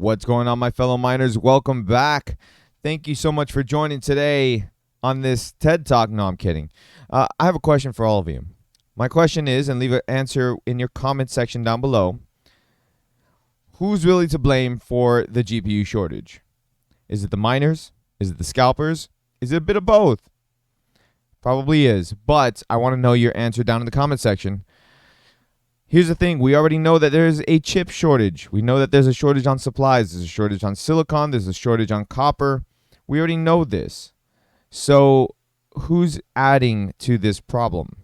What's going on, my fellow miners? Welcome back. Thank you so much for joining today on this TED Talk. No, I'm kidding. I have a question for all of you. My question is, and leave an answer in your comment section down below, who's really to blame for the GPU shortage? Is it the miners? Is it the scalpers? Is it a bit of both? Probably is, but I want to know your answer down in the comment section. Here's the thing. We already know that there's a chip shortage. We know that there's a shortage on supplies. There's a shortage on silicon. There's a shortage on copper. We already know this. So who's adding to this problem?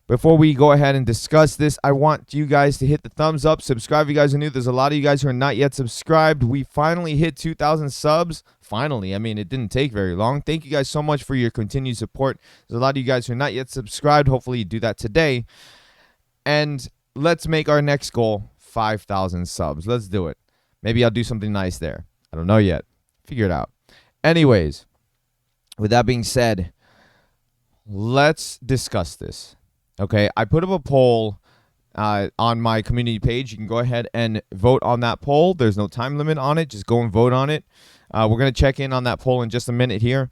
Before we go ahead and discuss this, I want you guys to hit the thumbs up. Subscribe if you guys are new. There's a lot of you guys who are not yet subscribed. We finally hit 2,000 subs. Finally. I mean, it didn't take very long. Thank you guys so much for your continued support. There's a lot of you guys who are not yet subscribed. Hopefully you do that today. And let's make our next goal 5,000 subs. Let's do it. Maybe I'll do something nice there. I don't know yet. Figure it out. Anyways, with that being said, let's discuss this. Okay, I put up a poll on my community page. You can go ahead and vote on that poll. There's no time limit on it. Just go and vote on it. We're going to check in on that poll in just a minute here.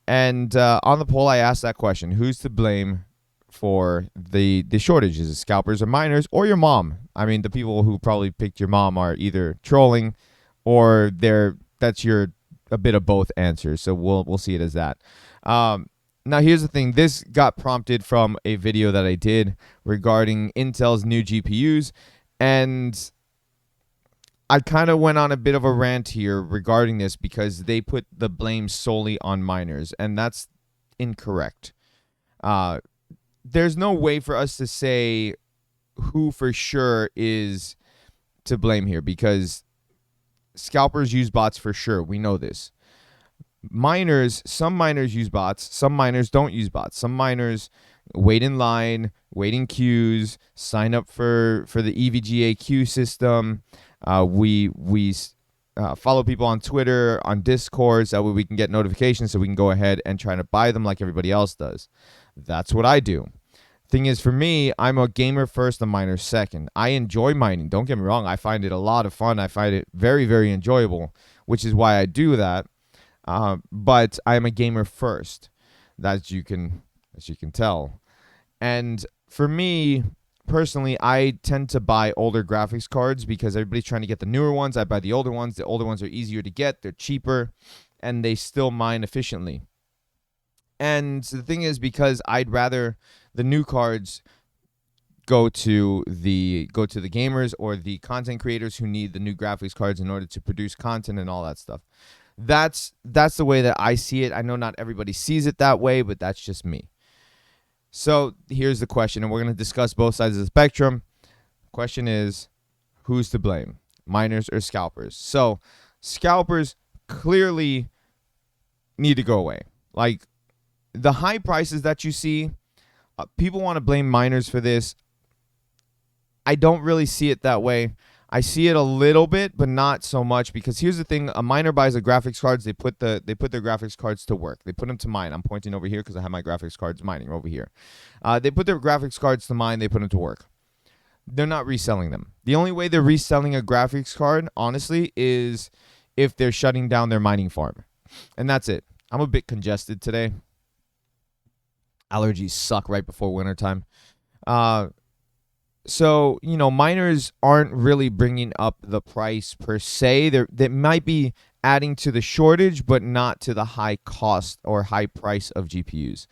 And on the poll, I asked that question. Who's to blame for the shortage? Is it scalpers or miners or your mom? I mean, the people who probably picked your mom are either trolling or that's a bit of both answers. So we'll see it as that. Now here's the thing. This got prompted from a video that I did regarding Intel's new GPUs, and I kind of went on a bit of a rant here regarding this because they put the blame solely on miners, and that's incorrect. There's no way for us to say who for sure is to blame here because scalpers use bots for sure. We know this. Some miners use bots. Some miners don't use bots. Some miners wait in line, wait in queues, sign up for the EVGA queue system. We follow people on Twitter, on Discord, so that way we can get notifications so we can go ahead and try to buy them like everybody else does. That's what I do. Thing is, for me, I'm a gamer first, a miner second. I enjoy mining. Don't get me wrong. I find it a lot of fun. I find it very, very enjoyable, which is why I do that. But I'm a gamer first, as you can tell. And for me, personally, I tend to buy older graphics cards because everybody's trying to get the newer ones. I buy the older ones. The older ones are easier to get. They're cheaper, and they still mine efficiently. And the thing is, because I'd rather the new cards go to the gamers or the content creators who need the new graphics cards in order to produce content and all that stuff. That's the way that I see it. I know not everybody sees it that way, but that's just me. So here's the question, and we're going to discuss both sides of the spectrum. Question is, who's to blame, miners or scalpers? So scalpers clearly need to go away. Like, the high prices that you see, people want to blame miners for this. I don't really see it that way. I see it a little bit, but not so much, because here's the thing. A miner buys the graphics cards. They put their graphics cards to work. They put them to mine. I'm pointing over here because I have my graphics cards mining over here. They put their graphics cards to mine. They put them to work. They're not reselling them. The only way they're reselling a graphics card, honestly, is if they're shutting down their mining farm. And that's it. I'm a bit congested today. Allergies suck right before wintertime. So, miners aren't really bringing up the price per se. They might be adding to the shortage, but not to the high cost or high price of GPUs.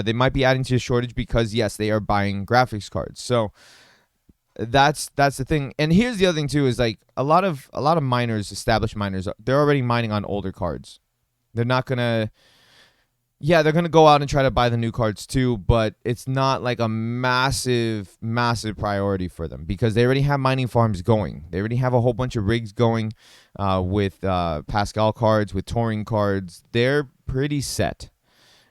They might be adding to the shortage because, yes, they are buying graphics cards. So that's the thing. And here's the other thing too, is like a lot of miners, established miners, they're already mining on older cards. They're not gonna. Yeah, they're going to go out and try to buy the new cards too, but it's not like a massive, massive priority for them because they already have mining farms going. They already have a whole bunch of rigs going with Pascal cards, with Turing cards. They're pretty set.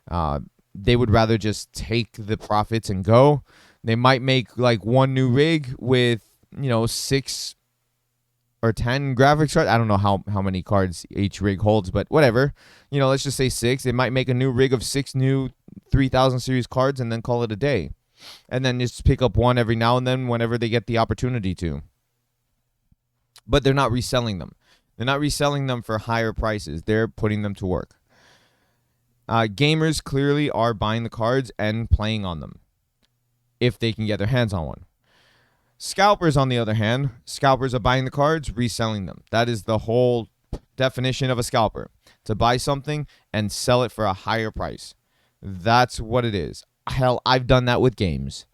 They would rather just take the profits and go. They might make like one new rig with, 6 or 10 graphics cards. I don't know how many cards each rig holds, but whatever. Let's just say 6. They might make a new rig of 6 new 3000 series cards and then call it a day. And then just pick up one every now and then whenever they get the opportunity to. but they're not reselling them. They're not reselling them for higher prices. They're putting them to work. Gamers clearly are buying the cards and playing on them if they can get their hands on one. Scalpers, on the other hand, scalpers are buying the cards, reselling them. That is the whole definition of a scalper: to buy something and sell it for a higher price. That's what it is. Hell, I've done that with games.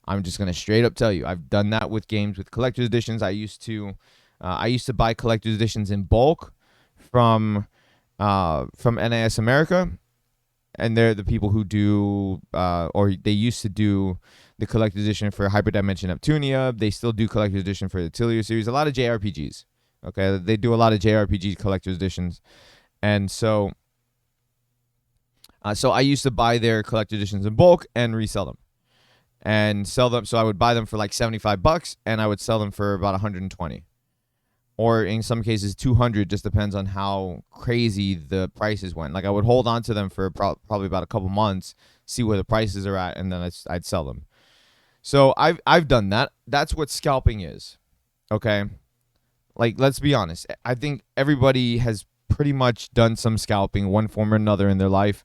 I'm just gonna straight up tell you, I've done that with games, with collector's editions. I used to buy collector's editions in bulk from NAS America, and they're the people who do, or they used to do, the collector's edition for Hyperdimension Neptunia. They still do collector's edition for the Atelier series. A lot of JRPGs. Okay, they do a lot of JRPG collector's editions, and so I used to buy their collector's editions in bulk and resell them, and sell them. So I would buy them for like $75, and I would sell them for about 120, or in some cases 200. Just depends on how crazy the prices went. Like I would hold on to them for probably about a couple months, see where the prices are at, and then I'd sell them. So I've done that. That's what scalping is. Okay, like let's be honest. I think everybody has pretty much done some scalping, one form or another, in their life,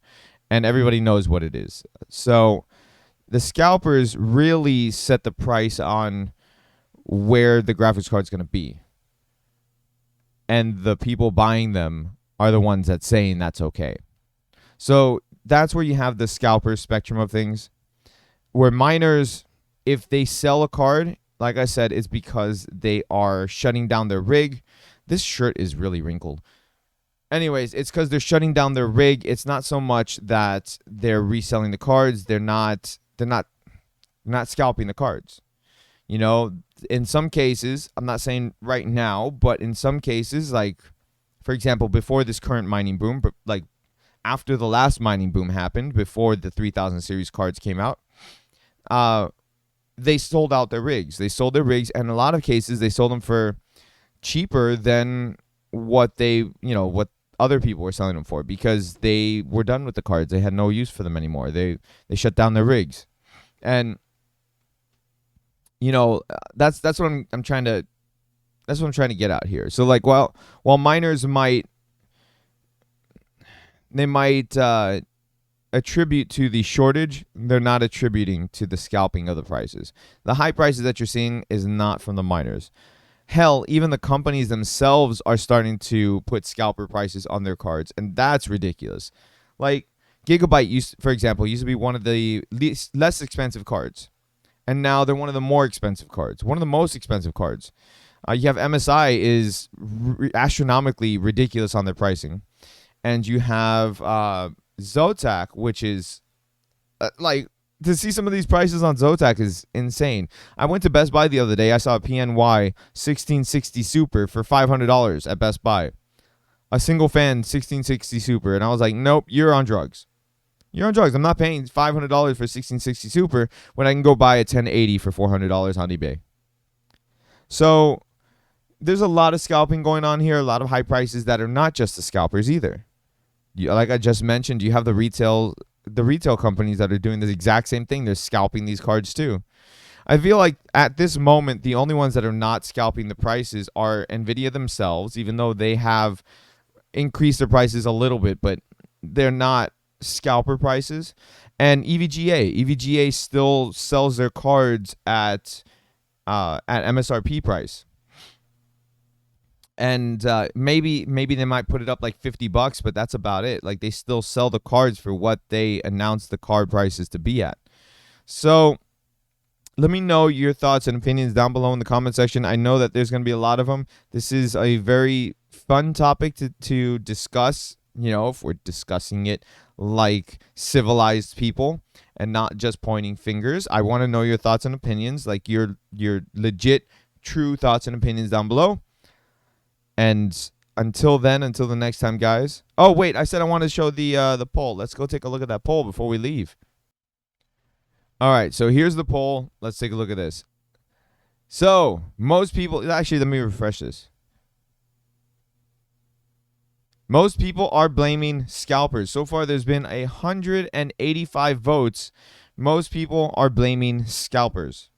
and everybody knows what it is. So the scalpers really set the price on where the graphics card's going to be, and the people buying them are the ones that saying that's okay. So that's where you have the scalper spectrum of things, where miners, if they sell a card, like I said, it's because they are shutting down their rig. This shirt is really wrinkled. Anyways, it's because they're shutting down their rig. It's not so much that they're reselling the cards. They're not scalping the cards. You know, in some cases, I'm not saying right now, but in some cases, like, for example, before this current mining boom, but like after the last mining boom happened, before the 3000 series cards came out, they sold out their rigs. They sold their rigs, and in a lot of cases, they sold them for cheaper than what what other people were selling them for, because they were done with the cards. They had no use for them anymore. They shut down their rigs, and that's what I'm trying to get out here. So like while miners might attribute to the shortage, they're not attributing to the scalping of the prices. The high prices that you're seeing is not from the miners. Hell, even the companies themselves are starting to put scalper prices on their cards, and that's ridiculous. Like Gigabyte, for example, used to be one of the less expensive cards, and now they're one of the more expensive cards, one of the most expensive cards. You have MSI is astronomically ridiculous on their pricing, and you have Zotac, which is like, to see some of these prices on Zotac is insane. I went to Best Buy the other day. I saw a PNY 1660 Super for $500 at Best Buy. A single fan 1660 Super. And I was like, nope, you're on drugs. You're on drugs. I'm not paying $500 for 1660 Super when I can go buy a 1080 for $400 on eBay. So there's a lot of scalping going on here, a lot of high prices that are not just the scalpers either. Like I just mentioned, you have the retail companies that are doing the exact same thing. They're scalping these cards too. I feel like at this moment, the only ones that are not scalping the prices are Nvidia themselves, even though they have increased their prices a little bit, but they're not scalper prices. And EVGA. EVGA still sells their cards at MSRP price. And maybe they might put it up like $50, but that's about it. Like, they still sell the cards for what they announced the card prices to be at. So let me know your thoughts and opinions down below in the comment section. I know that there's going to be a lot of them. This is a very fun topic to discuss, if we're discussing it like civilized people and not just pointing fingers. I want to know your thoughts and opinions, like your legit, true thoughts and opinions down below. And until the next time, guys. Oh, wait, I said I wanted to show the poll. Let's go take a look at that poll before we leave. All right, so here's the poll. Let's take a look at this. So, most people... Actually, let me refresh this. Most people are blaming scalpers. So far, there's been 185 votes. Most people are blaming scalpers.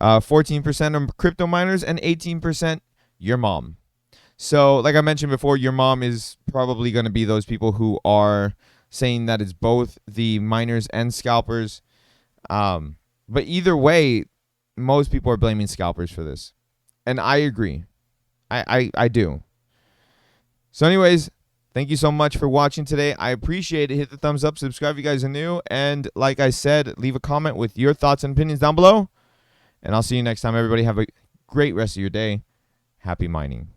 14% are crypto miners and 18% your mom. So, like I mentioned before, your mom is probably going to be those people who are saying that it's both the miners and scalpers. But either way, most people are blaming scalpers for this. And I agree. I do. So, anyways, thank you so much for watching today. I appreciate it. Hit the thumbs up, subscribe if you guys are new. And like I said, leave a comment with your thoughts and opinions down below. And I'll see you next time, everybody. Have a great rest of your day. Happy mining.